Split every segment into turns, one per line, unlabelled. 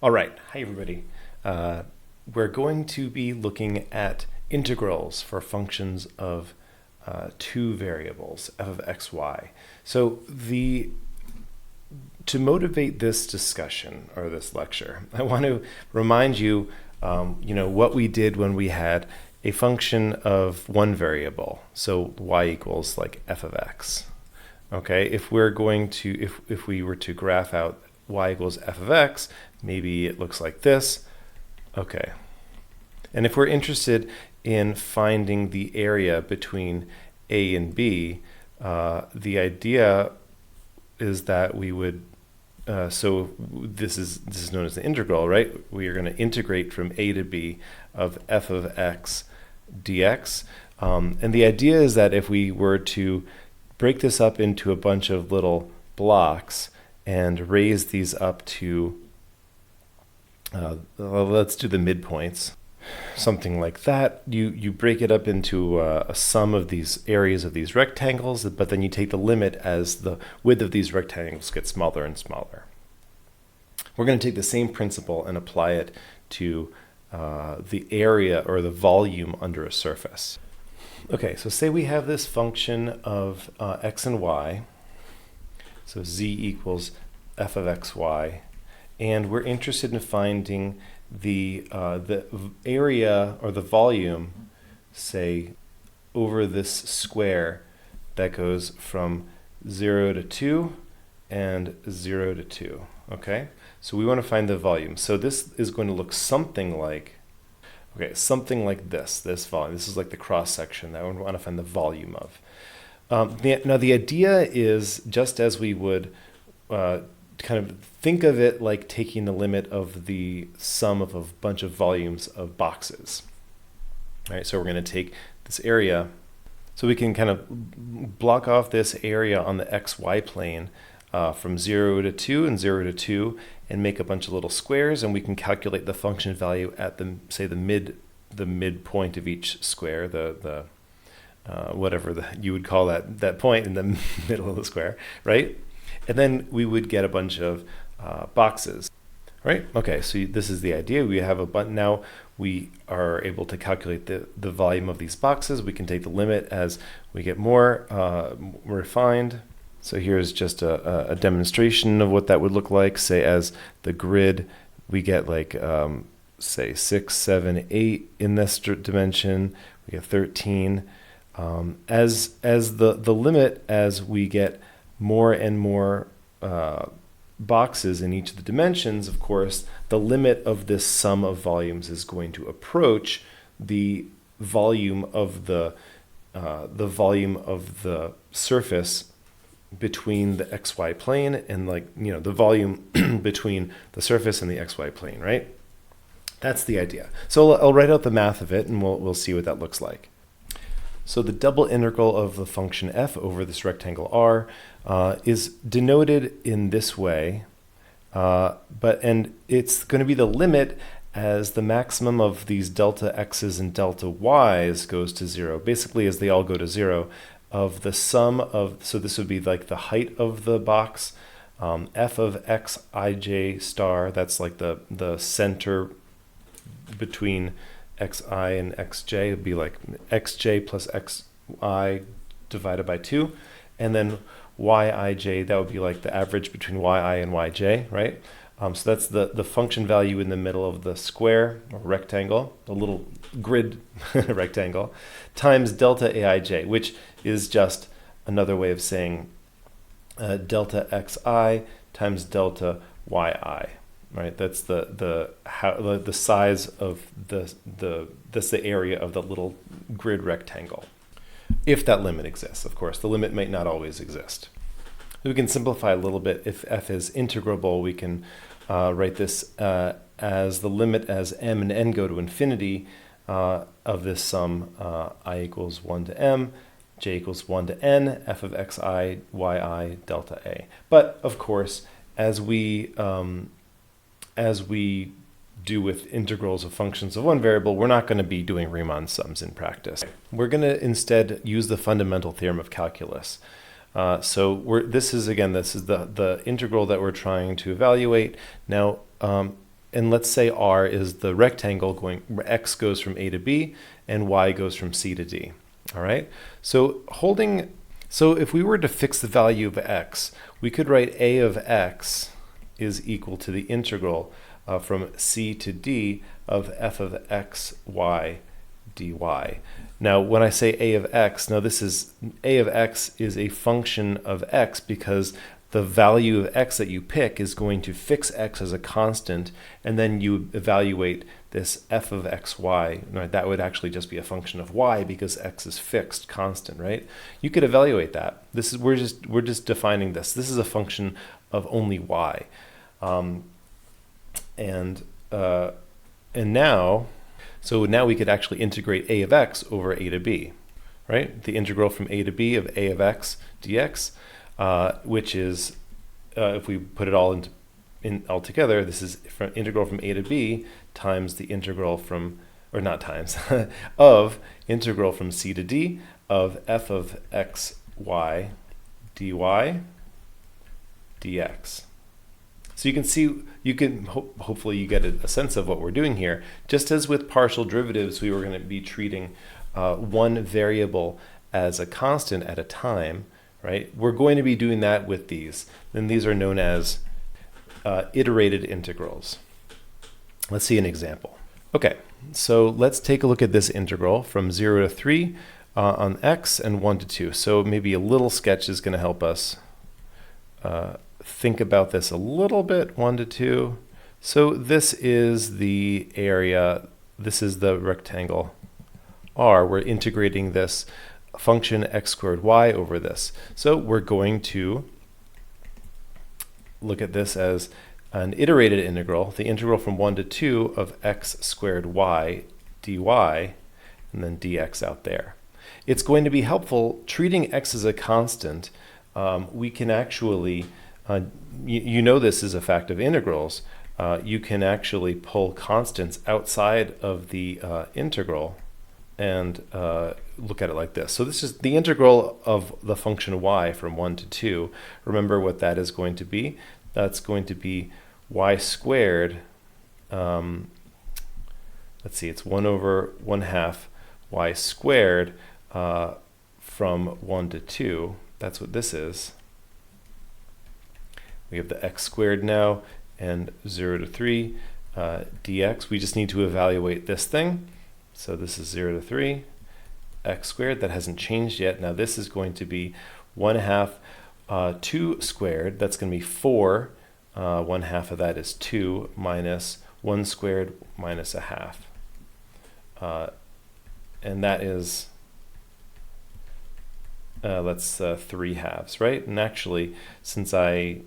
All right, hi everybody. We're going to be looking at integrals for functions of two variables, f of x, y. So to motivate this discussion or this lecture, I want to remind you, what we did when we had a function of one variable. So y equals like f of x. Okay, if we were to graph out y equals f of x, maybe it looks like this. Okay. And if we're interested in finding the area between a and b, the idea is that we would, so this is known as the integral, right? We are going to integrate from a to b of f of x dx. And the idea is that if we were to break this up into a bunch of little blocks and raise these up to, let's do the midpoints, something like that. You break it up into a sum of these areas of these rectangles, but then you take the limit as the width of these rectangles gets smaller and smaller. We're going to take the same principle and apply it to the area or the volume under a surface. Okay, so say we have this function of x and y, so z equals f of xy, and we're interested in finding the area or the volume, say, over this square that goes from 0 to 2 and 0 to 2. Okay, so we want to find the volume. So this is going to look something like, something like this volume. This is like the cross section that we want to find the volume of. Now the idea is just as we would kind of think of it like taking the limit of the sum of a bunch of volumes of boxes. All right, so we're going to take this area, so we can kind of block off this area on the xy plane from 0 to 2 and 0 to 2 and make a bunch of little squares, and we can calculate the function value at the midpoint of each square, the whatever you would call that point in the middle of the square, right? And then we would get a bunch of boxes, right? Okay, so this is the idea. We have a button now. We are able to calculate the volume of these boxes. We can take the limit as we get more refined. So here's just a demonstration of what that would look like. Say as the grid, we get like, say 6, 7, 8 in this dimension. We get 13. As the limit, as we get more and more boxes in each of the dimensions, of course, the limit of this sum of volumes is going to approach the volume of the surface between the xy plane and the volume between the surface and the xy plane, right? That's the idea. So I'll write out the math of it and we'll see what that looks like. So the double integral of the function f over this rectangle R is denoted in this way, and it's going to be the limit as the maximum of these delta x's and delta y's goes to 0, basically as they all go to 0, of the sum of, so this would be like the height of the box, f of x ij star, that's like the center between xi and xj, would be like xj plus xi divided by 2, and then yij, that would be like the average between yi and yj, right? So that's the function value in the middle of the square or rectangle, the little grid rectangle, times delta aij, which is just another way of saying delta xi times delta yi. Right, that's the size of that's the area of the little grid rectangle. If that limit exists, of course, the limit might not always exist. We can simplify a little bit. If f is integrable, we can write this as the limit as m and n go to infinity of this sum I equals 1 to m, j equals 1 to n, f of xi, yi, delta a. But of course, as we do with integrals of functions of one variable, we're not going to be doing Riemann sums in practice. We're going to instead use the fundamental theorem of calculus. This is the integral that we're trying to evaluate. Now, and let's say R is the rectangle going, X goes from A to B and Y goes from C to D. All right. So if we were to fix the value of X, we could write A of X is equal to the integral from C to D of f of x, y, dy. Now, when I say A of X, now this is, A of X is a function of X because the value of X that you pick is going to fix X as a constant, and then you evaluate this f of x, y, right? That would actually just be a function of y because X is fixed, constant, right? You could evaluate that. This is, we're just defining this. This is a function of only y. And now we could actually integrate A of X over A to B, right? The integral from A to B of A of X dx, which is, if we put it all all together, this is from integral from A to B times the integral from, or not times, of integral from C to D of f of x, y, dy, dx. So you can see, hopefully you get a sense of what we're doing here. Just as with partial derivatives, we were going to be treating one variable as a constant at a time, right? We're going to be doing that with these. Then these are known as iterated integrals. Let's see an example. Okay, so let's take a look at this integral from 0 to 3 on x and 1 to 2. So maybe a little sketch is going to help us think about this a little bit, 1 to 2. So this is the area, this is the rectangle R. We're integrating this function x squared y over this. So we're going to look at this as an iterated integral, the integral from 1 to 2 of x squared y dy, and then dx out there. It's going to be helpful treating x as a constant. We can actually, you know this is a fact of integrals, you can actually pull constants outside of the integral and look at it like this. So this is the integral of the function y from 1 to 2. Remember what that is going to be? That's going to be y squared, let's see, it's 1 over 1/2 y squared from 1 to 2. That's what this is. We have the x squared now, and 0 to 3 dx. We just need to evaluate this thing. So this is 0 to 3, x squared. That hasn't changed yet. Now this is going to be 1/2 2 squared. That's going to be 4. 1/2 of that is 2 minus 1 squared minus 1/2. And that is, that's 3 halves, right? And actually, since I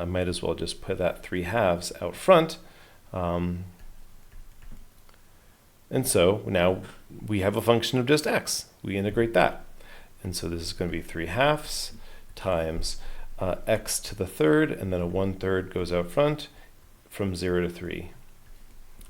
might as well just put that 3 halves out front. And so now we have a function of just x. We integrate that. And so this is going to be 3 halves times x to the third, and then a 1/3 goes out front from 0 to 3.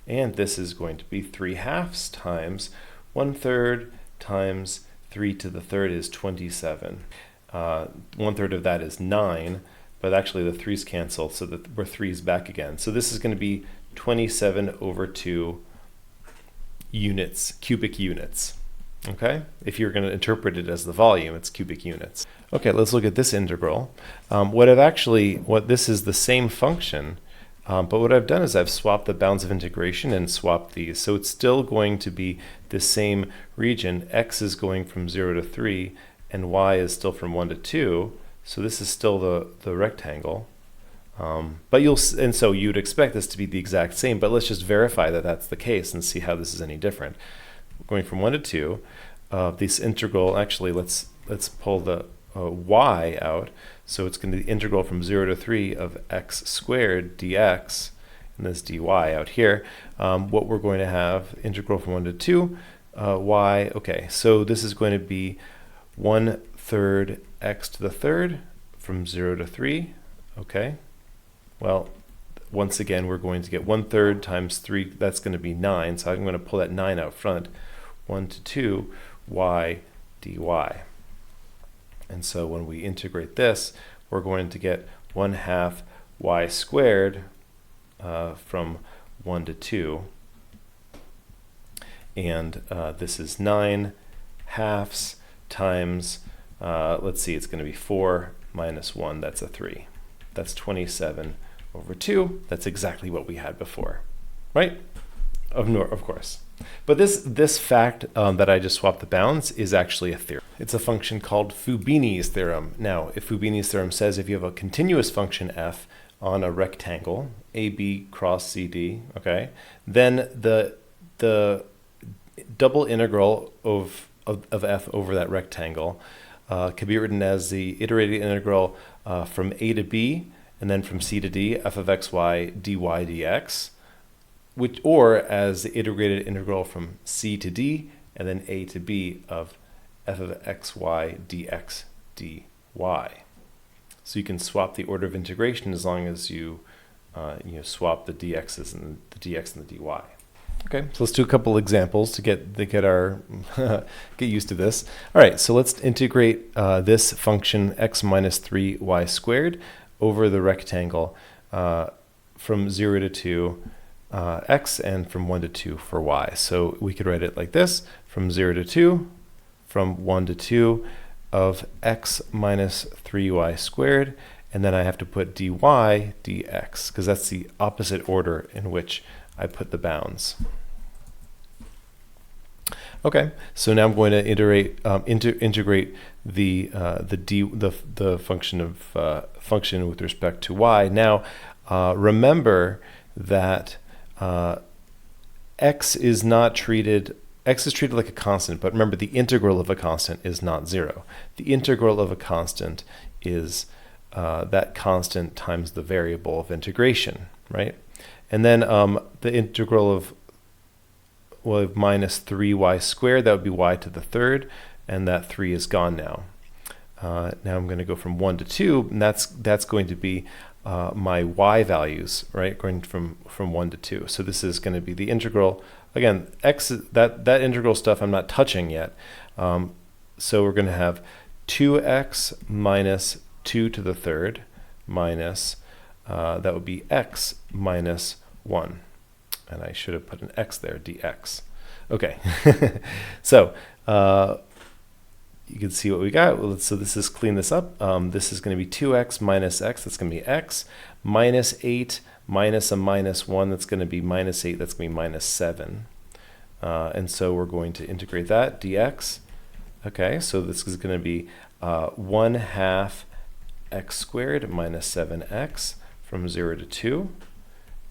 And this is going to be 3 halves times 1/3 times 3 to the third is 27. 1/3 of that is 9, but actually the 3's cancel, so that we're 3's back again. So this is going to be 27 over 2 units, cubic units. Okay, if you're going to interpret it as the volume, it's cubic units. Okay, let's look at this integral. This is the same function, but what I've done is I've swapped the bounds of integration and swapped these. So it's still going to be the same region. X is going from 0 to 3, and y is still from 1 to 2. So this is still the rectangle. And so you'd expect this to be the exact same, but let's just verify that that's the case and see how this is any different. Going from 1 to 2, this integral, actually let's pull the y out. So it's going to be the integral from 0 to 3 of x squared dx, and this dy out here. What we're going to have, integral from 1 to 2, y, okay, so this is going to be 1/3 x to the third from 0 to 3, okay. Well, once again, we're going to get 1/3 times 3, that's going to be 9, so I'm going to pull that 9 out front. 1 to 2, y dy. And so when we integrate this, we're going to get 1/2 y squared from 1 to 2. And this is 9 halves times, let's see, it's going to be 4 minus 1. That's a 3. That's 27 over 2. That's exactly what we had before, right? Of course. But this fact that I just swapped the bounds is actually a theorem. It's a function called Fubini's theorem. Now, if Fubini's theorem says if you have a continuous function f on a rectangle, AB cross CD, okay, then the double integral of f over that rectangle can be written as the iterated integral from a to b and then from c to d f of xy dy dx, or as the iterated integral from c to d and then a to b of f of xy dx dy. So you can swap the order of integration as long as you swap the dx's and the dx and the dy. Okay, so let's do a couple examples to get our get used to this. All right, so let's integrate this function x minus 3y squared over the rectangle from 0 to 2 x and from 1 to 2 for y. So we could write it like this: from 0 to 2, from 1 to 2 of x minus 3y squared, and then I have to put dy dx because that's the opposite order in which I put the bounds. Okay, so now I'm going to integrate the function with respect to y. Now, remember that x is treated like a constant, but remember the integral of a constant is not 0. The integral of a constant is that constant times the variable of integration, right? And then the integral of minus 3y squared, that would be y to the third, and that 3 is gone now. Now I'm going to go from 1 to 2, and that's going to be my y values, right? Going from 1 to 2. So this is going to be the integral. Again, x, that integral stuff I'm not touching yet. So we're going to have 2x minus 2 to the third minus, that would be x minus 1. And I should have put an x there, dx. Okay, so you can see what we got. So this is, clean this up. This is going to be 2x minus x, that's going to be x, minus 8 minus a minus 1, that's going to be minus 8, that's going to be minus 7. And so we're going to integrate that, dx. Okay, so this is going to be 1 half x squared minus 7x from 0 to 2.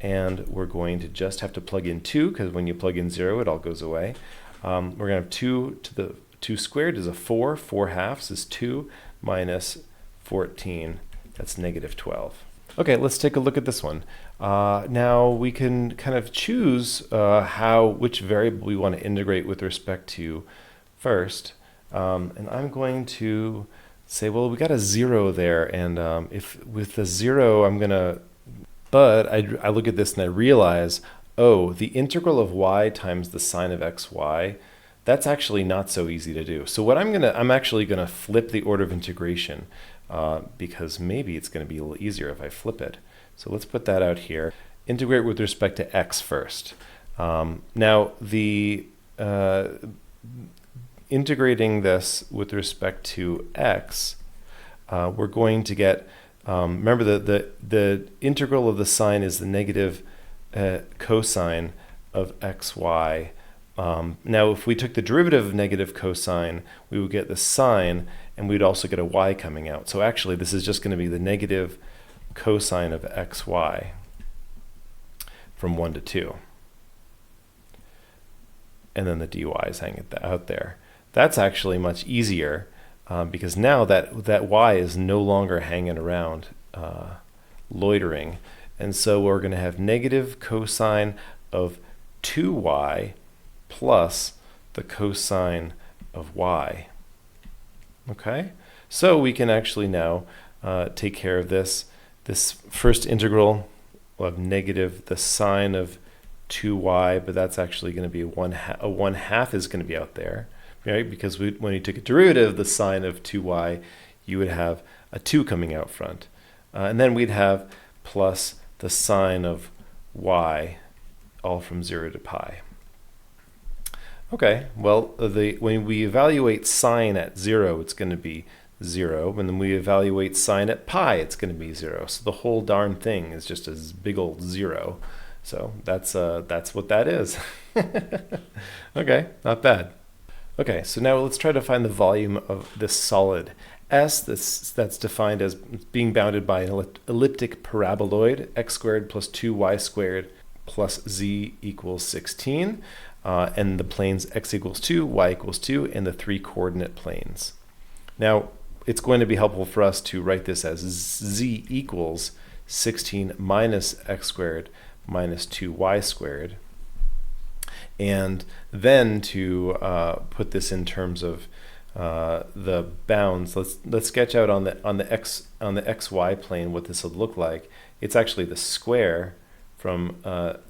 And we're going to just have to plug in 2, because when you plug in 0, it all goes away. We're going to have 2 to the 2 squared is a 4. 4 halves is 2 minus 14. That's negative 12. Okay, let's take a look at this one. Now we can kind of choose which variable we want to integrate with respect to first. And I'm going to say, well, we got a 0 there, and if with the 0, I'm going to. But I look at this and I realize, oh, the integral of y times the sine of xy, that's actually not so easy to do. So what I'm actually gonna flip the order of integration because maybe it's gonna be a little easier if I flip it. So let's put that out here. Integrate with respect to x first. Now the integrating this with respect to x, we're going to get. Remember the integral of the sine is the negative cosine of xy. Now if we took the derivative of negative cosine, we would get the sine, and we'd also get a y coming out. So actually this is just going to be the negative cosine of xy from 1 to 2. And then the dy is hanging out there. That's actually much easier. Because now that y is no longer hanging around loitering. And so we're going to have negative cosine of 2y plus the cosine of y. Okay? So we can actually now take care of this. This first integral will have negative the sine of 2y, but that's actually going to be a 1 half is going to be out there. Right? Because when you took a derivative of the sine of 2y, you would have a 2 coming out front. And then we'd have plus the sine of y all from 0 to pi. Okay, well, when we evaluate sine at 0, it's going to be 0. And then we evaluate sine at pi, it's going to be 0. So the whole darn thing is just a big old 0. So that's what that is. Okay, not bad. Okay, so now let's try to find the volume of this solid S that's defined as being bounded by an elliptic paraboloid, x squared plus 2y squared plus z equals 16. And the planes x equals 2, y equals 2, and the 3 coordinate planes. Now, it's going to be helpful for us to write this as z equals 16 minus x squared minus 2y squared. And then to put this in terms of the bounds, let's sketch out on the xy plane what this would look like. It's actually the square from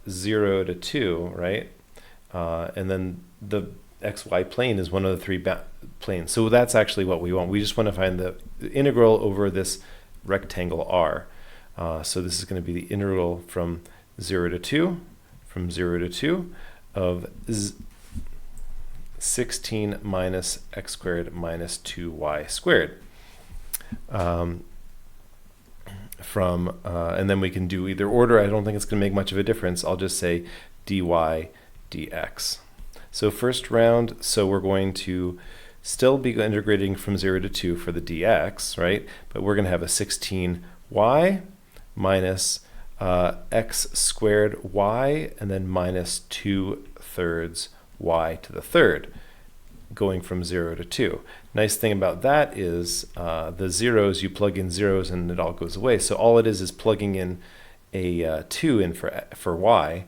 0 to 2, right? And then the xy plane is one of the 3 planes. So that's actually what we want. We just want to find the integral over this rectangle R. So this is going to be the integral from 0 to 2, of 16 minus x squared minus 2y squared. And then we can do either order. I don't think it's going to make much of a difference. I'll just say dy dx. So first round, so we're going to still be integrating from 0 to 2 for the dx, right? But we're going to have a 16y minus x squared y, and then minus 2/3 y to the third, going from 0 to 2. Nice thing about that is the zeros, you plug in zeros and it all goes away. So all it is plugging in a 2 in for y.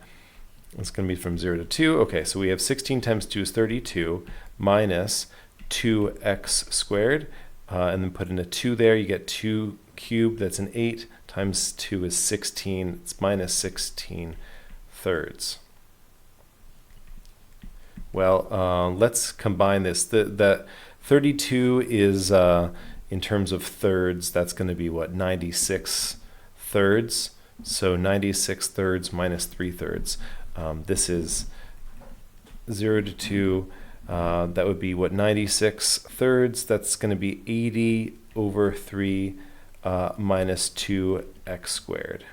It's going to be from 0 to 2. Okay, so we have 16 times 2 is 32 minus 2x squared, and then put in a 2 there. You get 2 cubed, that's an 8, times 2 is 16. It's minus 16/3. Well, let's combine this. The 32 is, in terms of thirds, that's going to be what, 96/3. So 96/3 minus 3/3. This is 0 to 2. That would be what, 96/3. That's going to be 80 over 3 minus 2x squared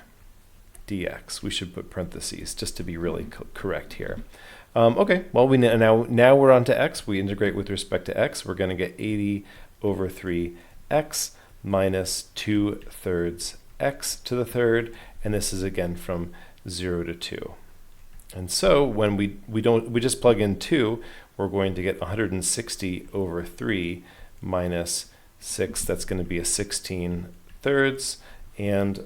dx. We should put parentheses just to be really correct here. Okay, well, now we're on to x. We integrate with respect to x. We're going to get 80 over 3x minus 2/3 x to the third, and this is again from 0 to 2. And so when we just plug in 2, we're going to get 160 over 3 minus 6. That's going to be a 16/3, and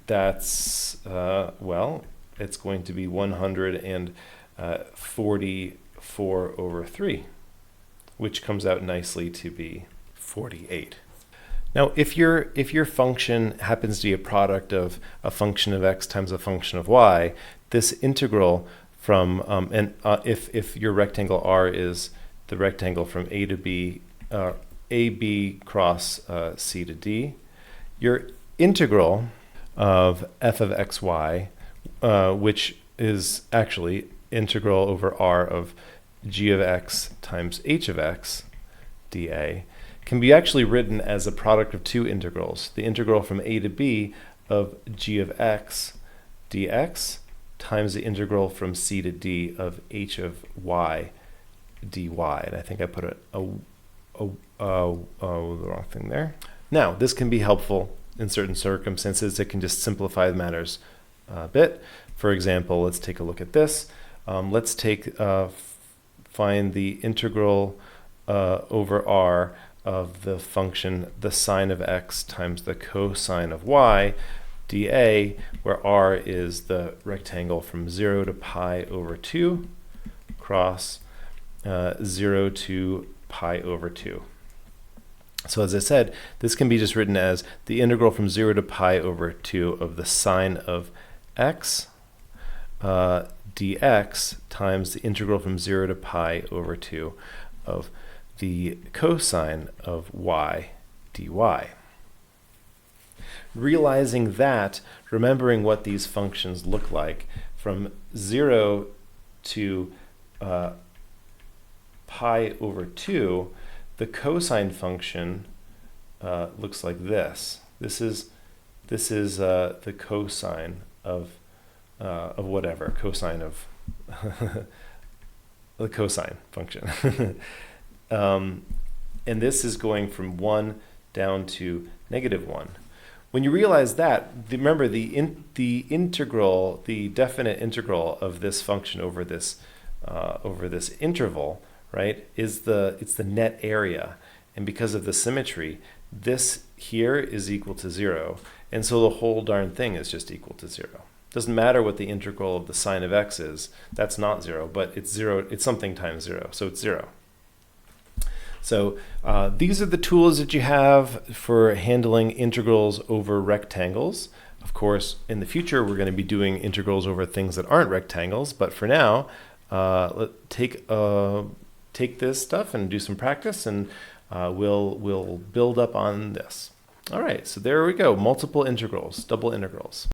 that's, well, it's going to be 144 over 3, which comes out nicely to be 48. Now, if your function happens to be a product of a function of x times a function of y, this integral from, if your rectangle R is the rectangle from A to B, AB cross C to D, your integral of f of xy, which is actually integral over R of g of x times h of x dA, can be actually written as a product of 2 integrals. The integral from A to B of g of x dx times the integral from C to D of h of y dy. And I think I put the wrong thing there. Now, this can be helpful in certain circumstances. It can just simplify the matters a bit. For example, let's take a look at this. Let's find the integral over R of the function the sine of x times the cosine of y dA, where R is the rectangle from 0 to pi over 2 cross 0 to pi over 2. So as I said, this can be just written as the integral from 0 to pi over 2 of the sine of x dx times the integral from 0 to pi over 2 of the cosine of y dy. Realizing that, remembering what these functions look like, from 0 to pi over 2, the cosine function looks like this. This is the cosine of whatever, cosine of the cosine function. And this is going from 1 down to -1. When you realize that, remember the integral, the definite integral of this function over this interval, right, it's the net area. And because of the symmetry, this here is equal to 0. And so the whole darn thing is just equal to 0. Doesn't matter what the integral of the sine of x is. That's not 0, but it's 0. It's something times 0, so it's 0. So these are the tools that you have for handling integrals over rectangles. Of course, in the future, we're going to be doing integrals over things that aren't rectangles. But for now, take this stuff and do some practice, and we'll build up on this. All right, so there we go. Multiple integrals, double integrals.